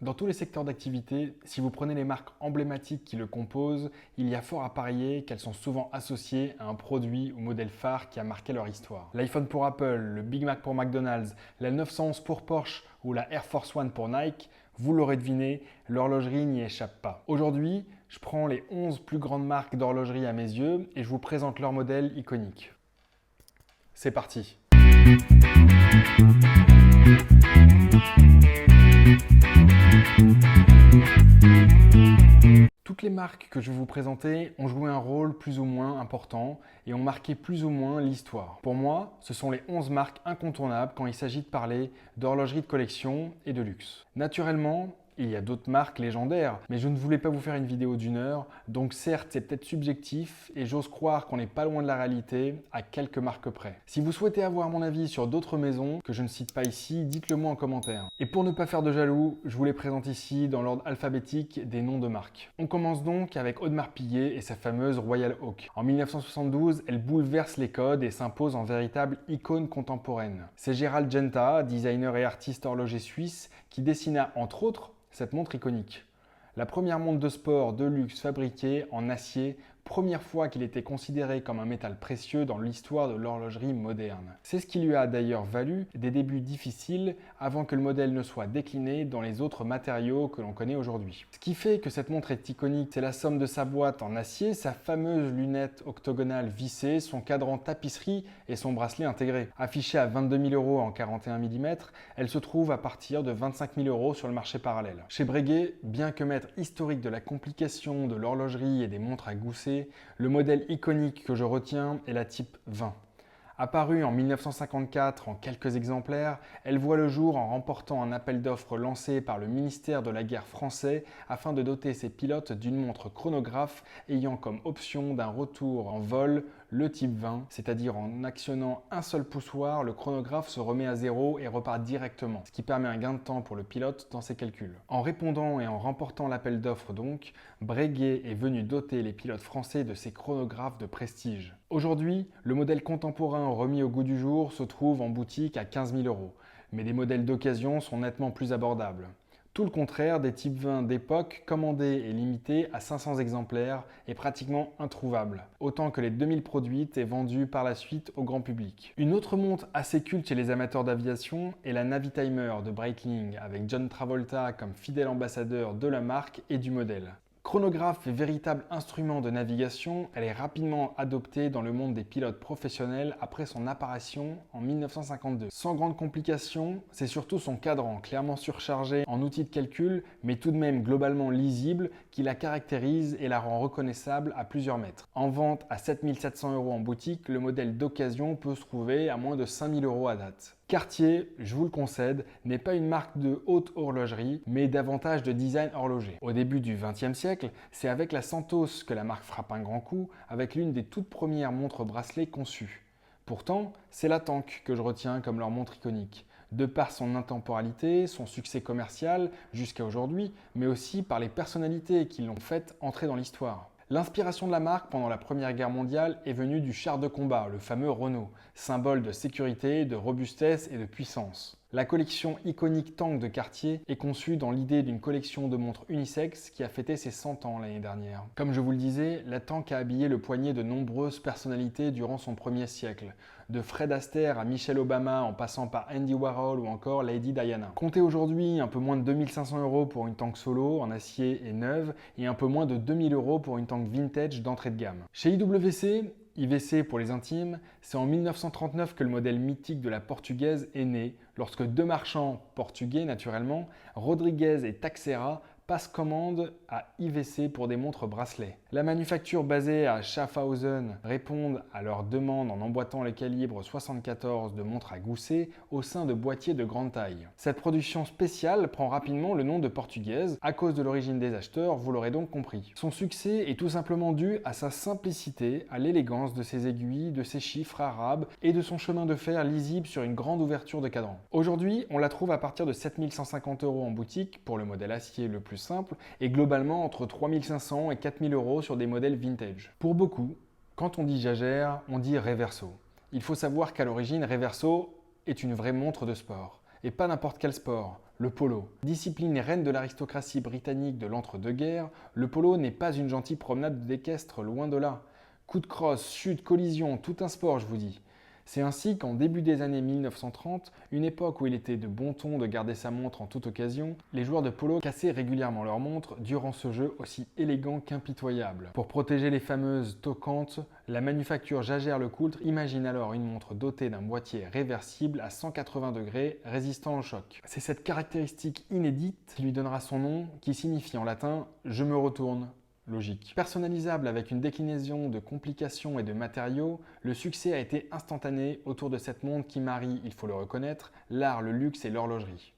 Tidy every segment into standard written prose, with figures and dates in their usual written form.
Dans tous les secteurs d'activité, si vous prenez les marques emblématiques qui le composent, il y a fort à parier qu'elles sont souvent associées à un produit ou modèle phare qui a marqué leur histoire. L'iPhone pour Apple, le Big Mac pour McDonald's, la 911 pour Porsche ou la Air Force One pour Nike, vous l'aurez deviné, l'horlogerie n'y échappe pas. Aujourd'hui, je prends les 11 plus grandes marques d'horlogerie à mes yeux et je vous présente leurs modèles iconiques. C'est parti! Toutes les marques que je vais vous présenter ont joué un rôle plus ou moins important et ont marqué plus ou moins l'histoire. Pour moi, ce sont les 11 marques incontournables quand il s'agit de parler d'horlogerie de collection et de luxe. Naturellement, il y a d'autres marques légendaires, mais je ne voulais pas vous faire une vidéo d'1 heure, donc certes c'est peut-être subjectif et j'ose croire qu'on n'est pas loin de la réalité à quelques marques près. Si vous souhaitez avoir mon avis sur d'autres maisons que je ne cite pas ici, dites-le moi en commentaire. Et pour ne pas faire de jaloux, je vous les présente ici dans l'ordre alphabétique des noms de marques. On commence donc avec Audemars Piguet et sa fameuse Royal Oak. En 1972, elle bouleverse les codes et s'impose en véritable icône contemporaine. C'est Gérald Genta, designer et artiste horloger suisse, qui dessina entre autres cette montre iconique. La première montre de sport de luxe fabriquée en acier, première fois qu'il était considéré comme un métal précieux dans l'histoire de l'horlogerie moderne. C'est ce qui lui a d'ailleurs valu des débuts difficiles avant que le modèle ne soit décliné dans les autres matériaux que l'on connaît aujourd'hui. Ce qui fait que cette montre est iconique, c'est la somme de sa boîte en acier, sa fameuse lunette octogonale vissée, son cadran tapisserie et son bracelet intégré. Affichée à 22 000 € en 41 mm, elle se trouve à partir de 25 000 € sur le marché parallèle. Chez Breguet, bien que maître historique de la complication de l'horlogerie et des montres à gousset, le modèle iconique que je retiens est la Type 20. Apparue en 1954 en quelques exemplaires, elle voit le jour en remportant un appel d'offres lancé par le ministère de la Guerre français afin de doter ses pilotes d'une montre chronographe ayant comme option d'un retour en vol le type 20, c'est-à-dire en actionnant un seul poussoir, le chronographe se remet à zéro et repart directement, ce qui permet un gain de temps pour le pilote dans ses calculs. En répondant et en remportant l'appel d'offres donc, Breguet est venu doter les pilotes français de ces chronographes de prestige. Aujourd'hui, le modèle contemporain remis au goût du jour se trouve en boutique à 15 000 €, mais des modèles d'occasion sont nettement plus abordables. Tout le contraire des types 20 d'époque commandés et limités à 500 exemplaires et pratiquement introuvables, autant que les 2000 produites et vendues par la suite au grand public. Une autre montre assez culte chez les amateurs d'aviation est la Navitimer de Breitling, avec John Travolta comme fidèle ambassadeur de la marque et du modèle. Chronographe et véritable instrument de navigation, elle est rapidement adoptée dans le monde des pilotes professionnels après son apparition en 1952. Sans grande complication, c'est surtout son cadran, clairement surchargé en outils de calcul, mais tout de même globalement lisible, qui la caractérise et la rend reconnaissable à plusieurs mètres. En vente à 7 700 € en boutique, le modèle d'occasion peut se trouver à moins de 5 000 € à date. Cartier, je vous le concède, n'est pas une marque de haute horlogerie, mais davantage de design horloger. Au début du XXe siècle, c'est avec la Santos que la marque frappe un grand coup, avec l'une des toutes premières montres bracelets conçues. Pourtant, c'est la Tank que je retiens comme leur montre iconique, de par son intemporalité, son succès commercial jusqu'à aujourd'hui, mais aussi par les personnalités qui l'ont faite entrer dans l'histoire. L'inspiration de la marque pendant la Première Guerre mondiale est venue du char de combat, le fameux Renault, symbole de sécurité, de robustesse et de puissance. La collection iconique Tank de Cartier est conçue dans l'idée d'une collection de montres unisex qui a fêté ses 100 ans l'année dernière. Comme je vous le disais, la Tank a habillé le poignet de nombreuses personnalités durant son premier siècle, de Fred Astaire à Michelle Obama en passant par Andy Warhol ou encore Lady Diana. Comptez aujourd'hui un peu moins de 2 500 € pour une Tank solo en acier et neuve et un peu moins de 2 000 € pour une Tank vintage d'entrée de gamme. Chez IWC pour les intimes, c'est en 1939 que le modèle mythique de la portugaise est né, lorsque deux marchands portugais naturellement, Rodrigues et Taxera, passent commande à IWC pour des montres bracelets. La manufacture basée à Schaffhausen répond à leur demande en emboîtant le calibre 74 de montres à gousset au sein de boîtiers de grande taille. Cette production spéciale prend rapidement le nom de portugaise à cause de l'origine des acheteurs, vous l'aurez donc compris. Son succès est tout simplement dû à sa simplicité, à l'élégance de ses aiguilles, de ses chiffres arabes et de son chemin de fer lisible sur une grande ouverture de cadran. Aujourd'hui, on la trouve à partir de 7 150 € en boutique pour le modèle acier le plus simple et globalement entre 3 500 et 4 000 € sur des modèles vintage. Pour beaucoup, quand on dit Jaeger, on dit Reverso. Il faut savoir qu'à l'origine, Reverso est une vraie montre de sport. Et pas n'importe quel sport, le polo. Discipline reine de l'aristocratie britannique de l'entre-deux-guerres, le polo n'est pas une gentille promenade d'équestre, loin de là. Coups de crosse, chute, collision, tout un sport, je vous dis. C'est ainsi qu'en début des années 1930, une époque où il était de bon ton de garder sa montre en toute occasion, les joueurs de polo cassaient régulièrement leur montre durant ce jeu aussi élégant qu'impitoyable. Pour protéger les fameuses toquantes, la manufacture Jaeger-LeCoultre imagine alors une montre dotée d'un boîtier réversible à 180 degrés résistant au choc. C'est cette caractéristique inédite qui lui donnera son nom, qui signifie en latin « je me retourne ». Logique. Personnalisable avec une déclinaison de complications et de matériaux, le succès a été instantané autour de cette montre qui marie, il faut le reconnaître, l'art, le luxe et l'horlogerie.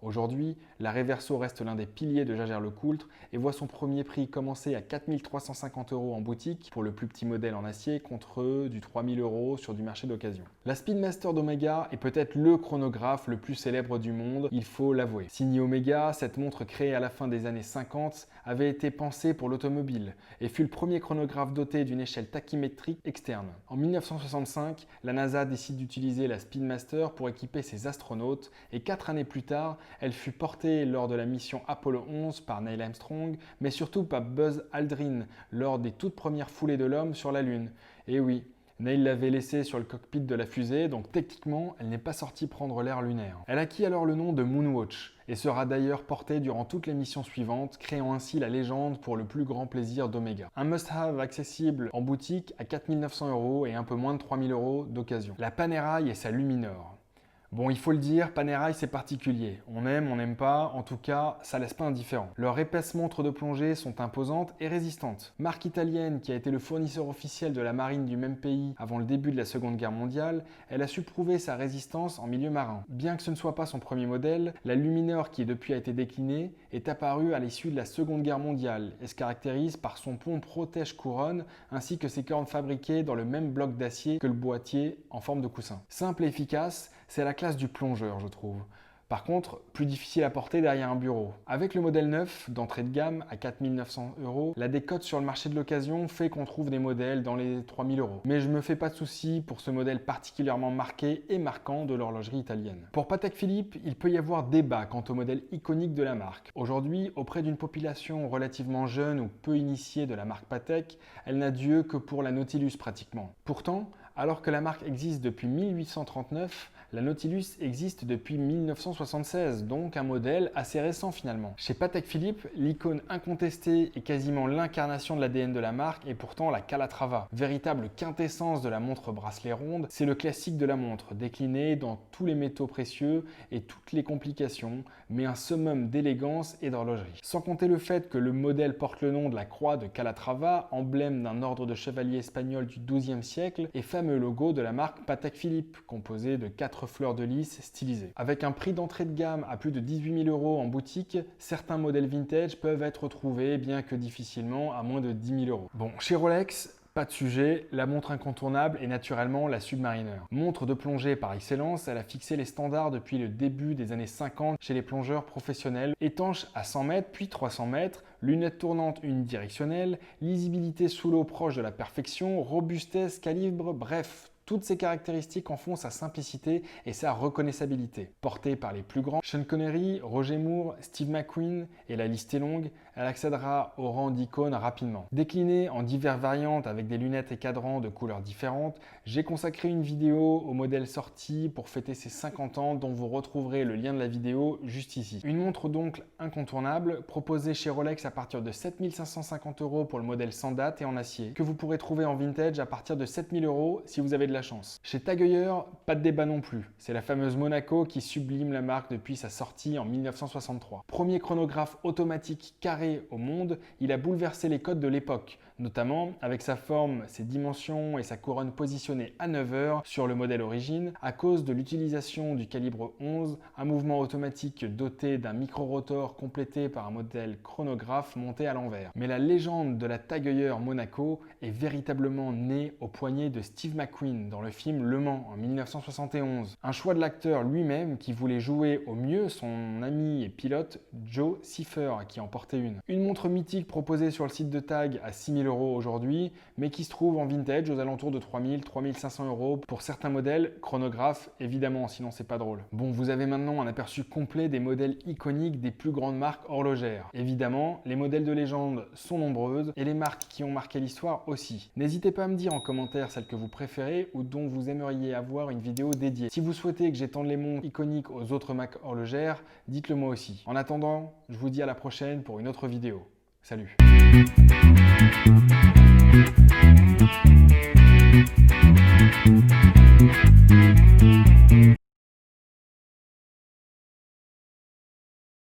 Aujourd'hui, la Reverso reste l'un des piliers de Jaeger-LeCoultre et voit son premier prix commencer à 4 350 € en boutique pour le plus petit modèle en acier contre du 3 000 € sur du marché d'occasion. La Speedmaster d'Omega est peut-être le chronographe le plus célèbre du monde, il faut l'avouer. Signée Omega, cette montre créée à la fin des années 50 avait été pensée pour l'automobile et fut le premier chronographe doté d'une échelle tachymétrique externe. En 1965, la NASA décide d'utiliser la Speedmaster pour équiper ses astronautes et 4 années plus tard, elle fut portée lors de la mission Apollo 11 par Neil Armstrong, mais surtout par Buzz Aldrin lors des toutes premières foulées de l'homme sur la Lune. Et oui, Neil l'avait laissée sur le cockpit de la fusée, donc techniquement, elle n'est pas sortie prendre l'air lunaire. Elle acquit alors le nom de Moonwatch et sera d'ailleurs portée durant toutes les missions suivantes, créant ainsi la légende pour le plus grand plaisir d'Omega. Un must-have accessible en boutique à 4 900 € et un peu moins de 3 000 € d'occasion. La Panerai et sa Luminor. Bon, il faut le dire, Panerai c'est particulier. On aime, on n'aime pas, en tout cas, ça laisse pas indifférent. Leurs épaisses montres de plongée sont imposantes et résistantes. Marque italienne qui a été le fournisseur officiel de la marine du même pays avant le début de la Seconde Guerre mondiale, elle a su prouver sa résistance en milieu marin. Bien que ce ne soit pas son premier modèle, la Luminor qui depuis a été déclinée est apparue à l'issue de la Seconde Guerre mondiale et se caractérise par son pont protège-couronne ainsi que ses cornes fabriquées dans le même bloc d'acier que le boîtier en forme de coussin. Simple et efficace, c'est la classe du plongeur, je trouve. Par contre, plus difficile à porter derrière un bureau. Avec le modèle neuf, d'entrée de gamme, à 4 900 €, la décote sur le marché de l'occasion fait qu'on trouve des modèles dans les 3 000 €. Mais je me fais pas de soucis pour ce modèle particulièrement marqué et marquant de l'horlogerie italienne. Pour Patek Philippe, il peut y avoir débat quant au modèle iconique de la marque. Aujourd'hui, auprès d'une population relativement jeune ou peu initiée de la marque Patek, elle n'a Dieu que pour la Nautilus pratiquement. Pourtant, alors que la marque existe depuis 1839, la Nautilus existe depuis 1976, donc un modèle assez récent finalement. Chez Patek Philippe, l'icône incontestée et quasiment l'incarnation de l'ADN de la marque est pourtant la Calatrava. Véritable quintessence de la montre bracelet ronde, c'est le classique de la montre, décliné dans tous les métaux précieux et toutes les complications, mais un summum d'élégance et d'horlogerie. Sans compter le fait que le modèle porte le nom de la croix de Calatrava, emblème d'un ordre de chevalier espagnol du XIIe siècle, et fameux logo de la marque Patek Philippe, composé de 4 fleurs de lys stylisées. Avec un prix d'entrée de gamme à plus de 18 000 € en boutique, certains modèles vintage peuvent être trouvés, bien que difficilement, à moins de 10 000 €. Bon, chez Rolex, pas de sujet, la montre incontournable est naturellement la Submariner. Montre de plongée par excellence, elle a fixé les standards depuis le début des années 50 chez les plongeurs professionnels. Étanche à 100 mètres puis 300 mètres, lunettes tournantes unidirectionnelles, lisibilité sous l'eau proche de la perfection, robustesse, calibre, bref, toutes ces caractéristiques en font sa simplicité et sa reconnaissabilité. Portée par les plus grands, Sean Connery, Roger Moore, Steve McQueen et la liste est longue, elle accédera au rang d'icône rapidement. Déclinée en diverses variantes avec des lunettes et cadrans de couleurs différentes, j'ai consacré une vidéo au modèle sorti pour fêter ses 50 ans dont vous retrouverez le lien de la vidéo juste ici. Une montre donc incontournable, proposée chez Rolex à partir de 7 550 € pour le modèle sans date et en acier, que vous pourrez trouver en vintage à partir de 7 000 € si vous avez de la chance. Chez Tag Heuer, pas de débat non plus. C'est la fameuse Monaco qui sublime la marque depuis sa sortie en 1963. Premier chronographe automatique carré au monde, il a bouleversé les codes de l'époque, notamment avec sa forme, ses dimensions et sa couronne positionnée à 9 heures sur le modèle origine à cause de l'utilisation du calibre 11, un mouvement automatique doté d'un micro-rotor complété par un modèle chronographe monté à l'envers. Mais la légende de la Tag Heuer Monaco est véritablement née au poignet de Steve McQueen, Damon dans le film Le Mans en 1971. Un choix de l'acteur lui-même qui voulait jouer au mieux son ami et pilote Joe Seifer qui en portait une. Une montre mythique proposée sur le site de Tag à 6 000 € aujourd'hui, mais qui se trouve en vintage aux alentours de 3 000 3 500 € pour certains modèles, chronographes évidemment, sinon c'est pas drôle. Bon, vous avez maintenant un aperçu complet des modèles iconiques des plus grandes marques horlogères. Évidemment, les modèles de légende sont nombreuses et les marques qui ont marqué l'histoire aussi. N'hésitez pas à me dire en commentaire celle que vous préférez ou dont vous aimeriez avoir une vidéo dédiée. Si vous souhaitez que j'étende les montres iconiques aux autres marques horlogères, dites-le moi aussi. En attendant, je vous dis à la prochaine pour une autre vidéo. Salut!